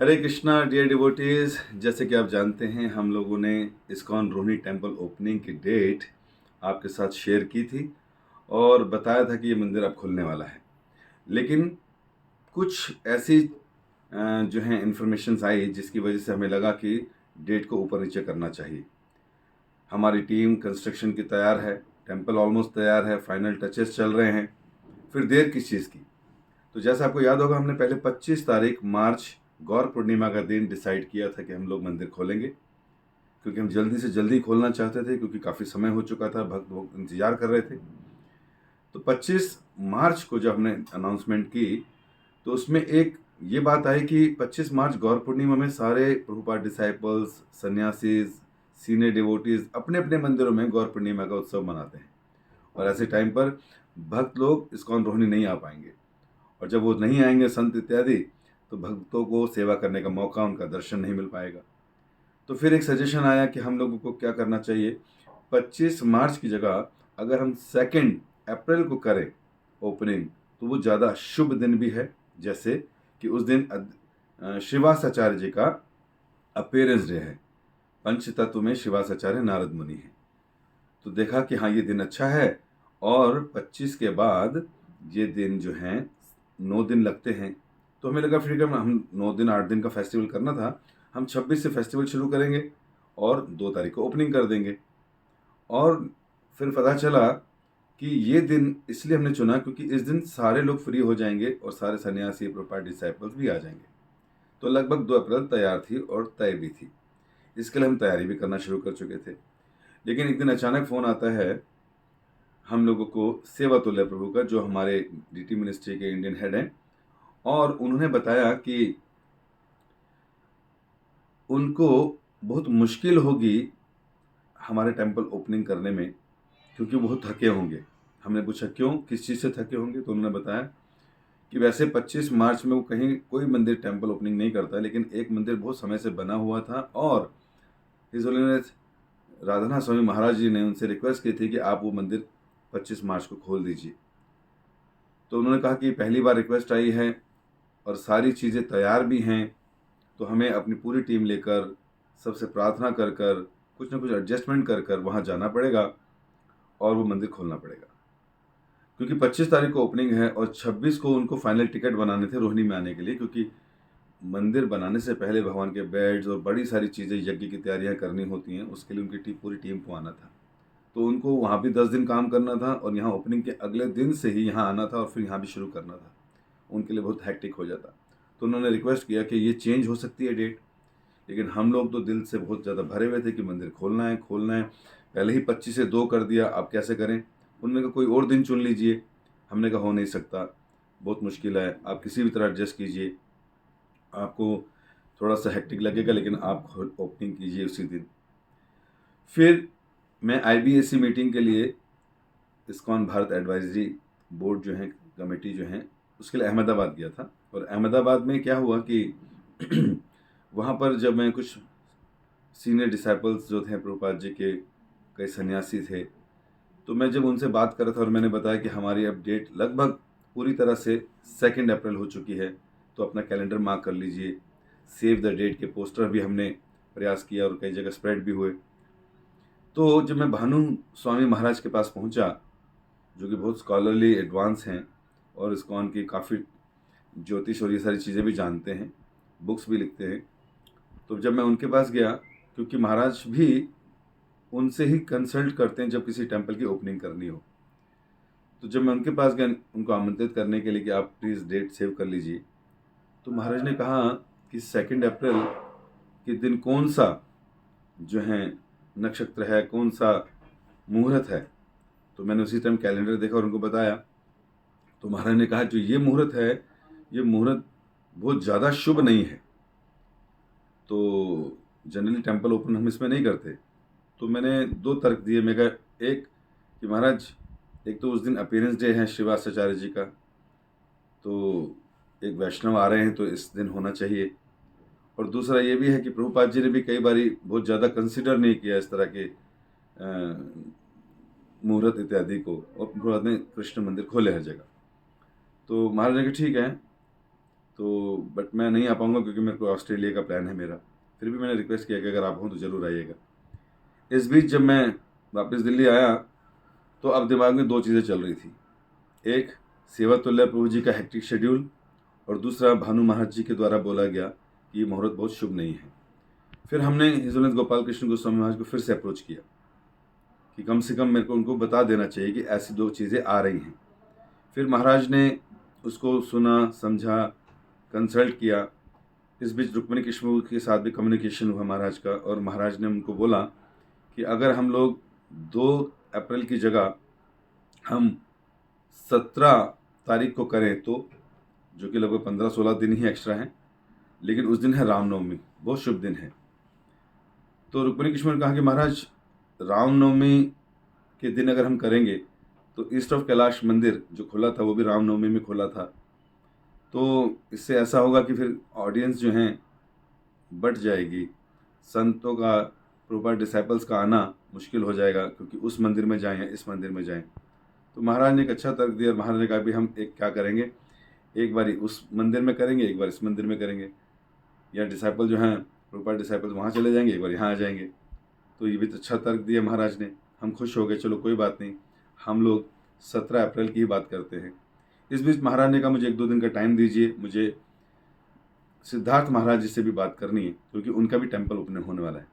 हरे Krishna dear devotees. जैसे कि आप जानते हैं, हम लोगों ने इस्कॉन रोहिणी टेम्पल ओपनिंग की डेट आपके साथ शेयर की थी और बताया था कि ये मंदिर अब खुलने वाला है। लेकिन कुछ ऐसी जो है इन्फॉर्मेशंस आई जिसकी वजह से हमें लगा कि डेट को ऊपर नीचे करना चाहिए। हमारी टीम कंस्ट्रक्शन की तैयार है, टेम्पल ऑलमोस्ट तैयार है, फाइनल टचेस चल रहे हैं, फिर देर किस चीज़ की। तो जैसा आपको याद होगा, हमने पहले 25 तारीख मार्च गौर पूर्णिमा का दिन डिसाइड किया था कि हम लोग मंदिर खोलेंगे, क्योंकि हम जल्दी से जल्दी खोलना चाहते थे, क्योंकि काफ़ी समय हो चुका था, भक्त लोग इंतजार कर रहे थे। तो 25 मार्च को जब हमने अनाउंसमेंट की तो उसमें एक ये बात आई कि 25 मार्च गौर पूर्णिमा में सारे Prabhupada disciples, sannyasis, senior devotees अपने अपने मंदिरों में गौर पूर्णिमा का उत्सव मनाते हैं। और ऐसे टाइम पर भक्त लोग इस्कॉन रोहिणी नहीं आ पाएंगे, और जब वो नहीं आएंगे संत इत्यादि, तो भक्तों को सेवा करने का मौका, उनका दर्शन नहीं मिल पाएगा। तो फिर एक सजेशन आया कि हम लोगों को क्या करना चाहिए। 25 मार्च की जगह अगर हम 2 अप्रैल को करें ओपनिंग, तो वो ज़्यादा शुभ दिन भी है। जैसे कि उस दिन श्रीवासाचार्य जी का अपेयरेंस डे है। पंच तत्व में श्रीवासाचार्य नारद मुनि है। तो देखा कि हाँ, ये दिन अच्छा है। और 25 के बाद ये दिन जो है 9 दिन लगते हैं। तो हमें लगा फिर हम 9 दिन 8 दिन का फेस्टिवल करना था, हम 26 से फेस्टिवल शुरू करेंगे और 2 तारीख को ओपनिंग कर देंगे। और फिर पता चला कि ये दिन इसलिए हमने चुना क्योंकि इस दिन सारे लोग फ्री हो जाएंगे और सारे सन्यासी, प्रोपाट डिसाइपल्स भी आ जाएंगे। तो लगभग 2 अप्रैल तैयार थी और तय भी थी। इसके लिए हम तैयारी भी करना शुरू कर चुके थे। लेकिन एक दिन अचानक फ़ोन आता है हम लोगों को सेवा तुल्य प्रभु का, जो हमारे डीटी मिनिस्ट्री के इंडियन हेड हैं, और उन्होंने बताया कि उनको बहुत मुश्किल होगी हमारे टेम्पल ओपनिंग करने में, क्योंकि वो थके होंगे। हमने पूछा क्यों, किस चीज़ से थके होंगे, तो उन्होंने बताया कि वैसे 25 मार्च में वो कहीं कोई मंदिर टेम्पल ओपनिंग नहीं करता, लेकिन एक मंदिर बहुत समय से बना हुआ था और हिज होलीनेस राधानाथ स्वामी महाराज जी ने उनसे रिक्वेस्ट की थी कि आप वो मंदिर 25 मार्च को खोल दीजिए। तो उन्होंने कहा कि पहली बार रिक्वेस्ट आई है और सारी चीज़ें तैयार भी हैं, तो हमें अपनी पूरी टीम लेकर, सबसे प्रार्थना कर कर, कुछ ना कुछ एडजस्टमेंट कर कर वहाँ जाना पड़ेगा और वो मंदिर खोलना पड़ेगा। क्योंकि 25 तारीख को ओपनिंग है और 26 को उनको फाइनल टिकट बनाने थे रोहिणी में आने के लिए, क्योंकि मंदिर बनाने से पहले भगवान के बेड्स और बड़ी सारी चीज़ें, यज्ञ की तैयारियां करनी होती हैं, उसके लिए उनकी पूरी टीम को आना था। तो उनको वहाँ भी 10 दिन काम करना था और यहाँ ओपनिंग के अगले दिन से ही यहाँ आना था और फिर यहाँ भी शुरू करना था। उनके लिए बहुत हैक्टिक हो जाता। तो उन्होंने रिक्वेस्ट किया कि ये चेंज हो सकती है डेट। लेकिन हम लोग तो दिल से बहुत ज़्यादा भरे हुए थे कि मंदिर खोलना है, खोलना है। पहले ही 25 से 2 कर दिया, अब कैसे करें। उन्होंने कहा कोई और दिन चुन लीजिए। हमने कहा हो नहीं सकता, बहुत मुश्किल है, आप किसी भी तरह एडजस्ट कीजिए। आपको थोड़ा सा हेक्टिक लगेगा, लेकिन आप ओपनिंग कीजिए उसी दिन। फिर मैं आईबीएससी मीटिंग के लिए इस्कॉन भारत एडवाइजरी बोर्ड जो है, कमेटी जो है, उसके लिए अहमदाबाद गया था। और अहमदाबाद में क्या हुआ कि वहाँ पर जब मैं कुछ सीनियर डिसाइपल्स जो थे प्रभुपाद जी के, कई सन्यासी थे, तो मैं जब उनसे बात कर रहा था और मैंने बताया कि हमारी अब डेट लगभग पूरी तरह से 2 अप्रैल हो चुकी है, तो अपना कैलेंडर मार्क कर लीजिए। सेव द डेट के पोस्टर भी हमने प्रयास किया और कई जगह स्प्रेड भी हुए। तो जब मैं भानु स्वामी महाराज के पास पहुंचा, जो कि बहुत स्कॉलरली एडवांस हैं और इस्कॉन की काफ़ी ज्योतिष और ये सारी चीज़ें भी जानते हैं, बुक्स भी लिखते हैं, तो जब मैं उनके पास गया, क्योंकि महाराज भी उनसे ही कंसल्ट करते हैं जब किसी टेम्पल की ओपनिंग करनी हो, तो जब मैं उनके पास गया उनको आमंत्रित करने के लिए कि आप प्लीज़ डेट सेव कर लीजिए, तो महाराज ने कहा कि 2 अप्रैल के दिन कौन सा जो है नक्षत्र है, कौन सा मुहूर्त है। तो मैंने उसी टाइम कैलेंडर देखा और उनको बताया। तो महाराज ने कहा जो ये मुहूर्त है, ये मुहूर्त बहुत ज़्यादा शुभ नहीं है, तो जनरली टेम्पल ओपन हम इसमें नहीं करते। तो मैंने 2 तर्क दिए। मैं कहा, एक कि महाराज, एक तो उस दिन अपीयरेंस डे है श्रीवासाचार्य जी का, तो एक वैष्णव आ रहे हैं तो इस दिन होना चाहिए। और दूसरा ये भी है कि प्रभुपाद जी ने भी कई बारी बहुत ज़्यादा कंसिडर नहीं किया इस तरह के मुहूर्त इत्यादि को, और प्रभुपाद ने कृष्ण मंदिर खोले हर जगह। तो महाराज ने कहा ठीक है, तो बट मैं नहीं आ पाऊँगा क्योंकि मेरे को ऑस्ट्रेलिया का प्लान है मेरा। फिर भी मैंने रिक्वेस्ट किया कि अगर आप हों तो ज़रूर आइएगा। इस बीच जब मैं वापस दिल्ली आया तो अब दिमाग में 2 चीज़ें चल रही थी। एक, सेवा तुल्य प्रभु जी का हेक्टिक शेड्यूल, और दूसरा, भानु महाराज जी के द्वारा बोला गया कि ये मुहूर्त बहुत शुभ नहीं है। फिर हमने हिज ऑनर गोपाल कृष्ण गोस्वामी महाराज को फिर से अप्रोच किया कि कम से कम मेरे को उनको बता देना चाहिए कि ऐसी 2 चीज़ें आ रही हैं। फिर महाराज ने उसको सुना, समझा, कंसल्ट किया। इस बीच रुक्मिणी कृष्ण के साथ भी कम्युनिकेशन हुआ महाराज का, और महाराज ने उनको बोला कि अगर हम लोग 2 अप्रैल की जगह हम 17 तारीख को करें तो, जो कि लगभग 15-16 दिन ही एक्स्ट्रा हैं, लेकिन उस दिन है रामनवमी, बहुत शुभ दिन है। तो रुक्मिणी कृष्ण ने कहा कि महाराज, रामनवमी के दिन अगर हम करेंगे तो ईस्ट ऑफ कैलाश मंदिर जो खुला था वो भी रामनवमी में खुला था, तो इससे ऐसा होगा कि फिर ऑडियंस जो हैं बढ़ जाएगी, संतों का, प्रभुपाद डिसाइपल्स का आना मुश्किल हो जाएगा, क्योंकि उस मंदिर में जाएं या इस मंदिर में जाएं। तो महाराज ने एक अच्छा तर्क दिया। महाराज ने कहा भी हम एक क्या करेंगे, एक बारी उस मंदिर में करेंगे, एक बार इस मंदिर में करेंगे, या डिसाइपल जो हैं प्रभुपाद डिसाइपल्स वहाँ चले जाएंगे, एक बार यहाँ आ जाएंगे। तो ये भी तो अच्छा तर्क दिया महाराज ने। हम खुश हो गए, चलो कोई बात नहीं, हम लोग 17 अप्रैल की ही बात करते हैं। इस बीच महाराज ने कहा मुझे 1-2 दिन का टाइम दीजिए, मुझे सिद्धार्थ महाराज जी से भी बात करनी है, क्योंकि उनका भी टेम्पल ओपनिंग होने वाला है।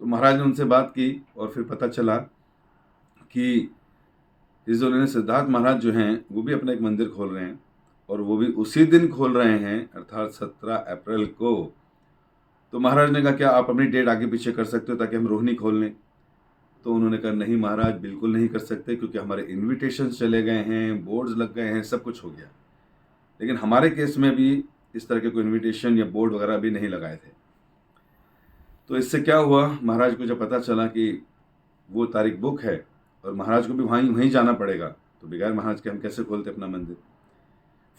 तो महाराज ने उनसे बात की और फिर पता चला कि इस दौरान सिद्धार्थ महाराज जो हैं वो भी अपना एक मंदिर खोल रहे हैं, और वो भी उसी दिन खोल रहे हैं, अर्थात 17 अप्रैल को। तो महाराज ने कहा क्या आप अपनी डेट आगे पीछे कर सकते हो ताकि हम रोहिणी खोल लें? तो उन्होंने कहा नहीं महाराज, बिल्कुल नहीं कर सकते, क्योंकि हमारे इन्विटेशंस चले गए हैं, बोर्ड्स लग गए हैं, सब कुछ हो गया। लेकिन हमारे केस में भी इस तरह के कोई इन्विटेशन या बोर्ड वगैरह भी नहीं लगाए थे। तो इससे क्या हुआ, महाराज को जब पता चला कि वो तारीख बुक है और महाराज को भी वहीं जाना पड़ेगा, तो बगैर महाराज के हम कैसे खोलते अपना मंदिर।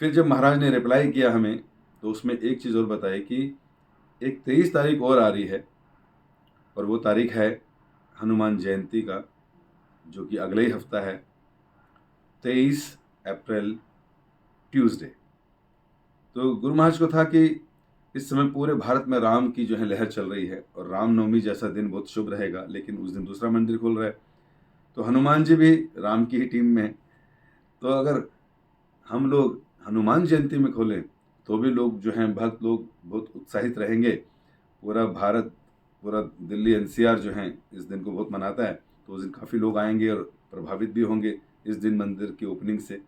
फिर जब महाराज ने रिप्लाई किया हमें, तो उसमें एक चीज़ और बताई कि एक 23 तारीख और आ रही है, और वो तारीख है हनुमान जयंती का, जो कि अगले ही हफ्ता है, 23 अप्रैल ट्यूसडे। तो गुरु महाराज को था कि इस समय पूरे भारत में राम की जो है लहर चल रही है, और रामनवमी जैसा दिन बहुत शुभ रहेगा, लेकिन उस दिन दूसरा मंदिर खुल रहा है। तो हनुमान जी भी राम की ही टीम में है, तो अगर हम लोग हनुमान जयंती में खोलें तो भी लोग जो हैं, भक्त लोग बहुत उत्साहित रहेंगे। पूरा भारत, पूरा दिल्ली एनसीआर जो हैं इस दिन को बहुत मनाता है, तो उस दिन काफ़ी लोग आएंगे और प्रभावित भी होंगे इस दिन मंदिर की ओपनिंग से।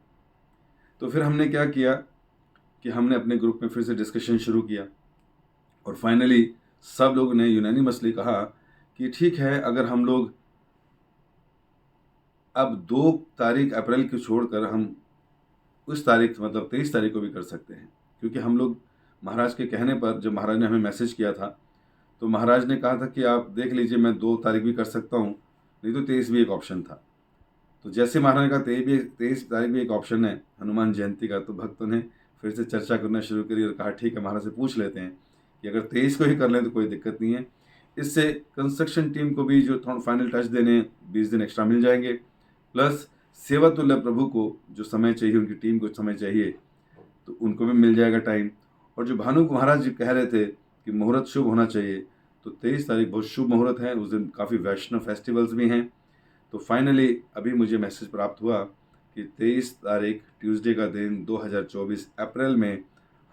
तो फिर हमने क्या किया कि हमने अपने ग्रुप में फिर से डिस्कशन शुरू किया, और फाइनली सब लोगों ने यूनानिमसली कहा कि ठीक है, अगर हम लोग अब 2 तारीख अप्रैल को छोड़कर हम उस तारीख मतलब 23 तारीख को भी कर सकते हैं, क्योंकि हम लोग महाराज के कहने पर, जब महाराज ने हमें मैसेज किया था तो महाराज ने कहा था कि आप देख लीजिए, मैं 2 तारीख भी कर सकता हूँ, नहीं तो 23 भी एक ऑप्शन था। तो जैसे महाराज ने कहा 23 तारीख भी एक ऑप्शन है हनुमान जयंती का, तो भक्तों ने फिर से चर्चा करना शुरू करी और कहा ठीक है, महाराज से पूछ लेते हैं कि अगर 23 को ही कर लें तो कोई दिक्कत नहीं है। इससे कंस्ट्रक्शन टीम को भी जो थोड़ा फाइनल टच देने 20 दिन एक्स्ट्रा मिल जाएंगे, प्लस सेवा तुल्य प्रभु को जो समय चाहिए, उनकी टीम को समय चाहिए, तो उनको भी मिल जाएगा टाइम। और जो भानु महाराज जी कह रहे थे कि मुहूर्त शुभ होना चाहिए, तो 23 तारीख बहुत शुभ मुहूर्त है, उस दिन काफ़ी वैष्णव फेस्टिवल्स भी हैं। तो फाइनली अभी मुझे मैसेज प्राप्त हुआ कि 23 तारीख ट्यूसडे का दिन 2024 अप्रैल में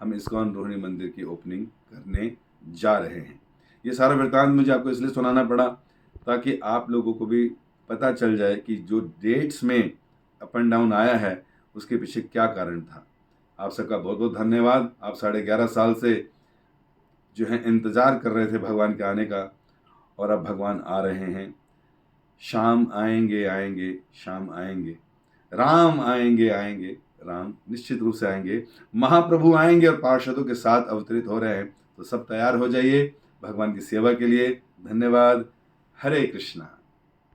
हम इस्कॉन रोहिणी मंदिर की ओपनिंग करने जा रहे हैं। ये सारा वृत्तांत मुझे आपको इसलिए सुनाना पड़ा ताकि आप लोगों को भी पता चल जाए कि जो डेट्स में अप एंड डाउन आया है उसके पीछे क्या कारण था। आप सबका बहुत बहुत धन्यवाद। आप 11.5 साल से जो है इंतज़ार कर रहे थे भगवान के आने का, और अब भगवान आ रहे हैं। शाम आएंगे आएंगे, शाम आएंगे, राम आएंगे आएंगे, राम निश्चित रूप से आएंगे। महाप्रभु आएंगे और पार्षदों के साथ अवतरित हो रहे हैं। तो सब तैयार हो जाइए भगवान की सेवा के लिए। धन्यवाद। हरे कृष्णा।